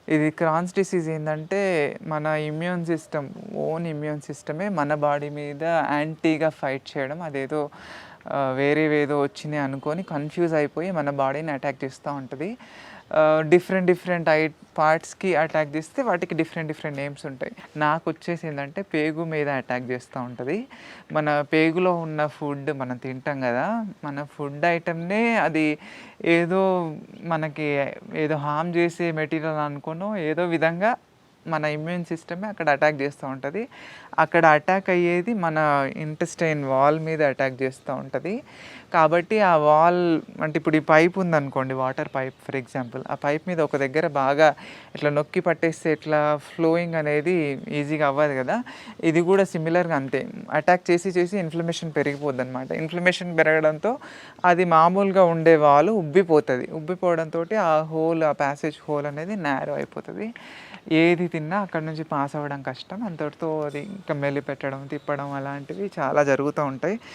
ఇది Crohn's disease ఏందంటే, మన ఓన్ ఇమ్యూన్ సిస్టమే మన బాడీ మీద యాంటీగా ఫైట్ చేయడం. అదేదో వేరేవేదో వచ్చినాయి అనుకోని కన్‌ఫ్యూజ్ అయిపోయి మన బాడీని అటాక్ చేస్తా ఉంటది. డిఫరెంట్ డిఫరెంట్ పార్ట్స్‌కి అటాక్ చేస్తే వాటికి డిఫరెంట్ డిఫరెంట్ నేమ్స్ ఉంటాయి. నాకొచ్చేసి ఏందంటే పేగు మీద అటాక్ చేస్తా ఉంటది. మన పేగులో ఉన్న ఫుడ్ మనం తింటాం గదా! మన ఫుడ్ ఐటెమ్‌నే అది ఏదో మనకి ఏదో హార్మ్ చేసే మెటీరియల్ అనుకోనో ఏదో విధంగా మన ఇమ్యూన్ సిస్టమే అక్కడ అటాక్ చేస్తూ ఉంటది. అక్కడ అటాక్ అయ్యేది మన ఇంటెస్టైన్ వాల్ మీద అటాక్ చేస్తూ ఉంటది. కాబట్టి ఆ వాల్ అంటే ఇప్పుడు ఈ పైప్ ఉందనుకోండి, వాటర్ పైప్ ఫర్ ఎగ్జాంపుల్. ఆ పైప్ మీద ఒక దగ్గర బాగా ఇట్లా నొక్కి పట్టేస్తే ఇట్లా ఫ్లోయింగ్ అనేది ఈజీగా అవ్వదు గదా! ఇది గూడా సిమిలర్‌గా అంతే. అటాక్ చేసి చేసి ఇన్‌ఫ్లమేషన్ పెరిగిపోద్దనమాట. ఇన్‌ఫ్లమేషన్ పెరగడంతో అది మామూలుగా ఉండే వాల్ ఉబ్బిపోతది. ఉబ్బిపోవడంతోటి ఆ ప్యాసేజ్ హోల్ అనేది నారో అయిపోతది. ఏది తిన్నా అక్కడి నుంచి పాస్ అవ్వడం కష్టం. అంతటితో అది ఇంకా మెలిపెట్టడం, తిప్పడం అలాంటివి చాలా జరుగుతూ ఉంటాయి.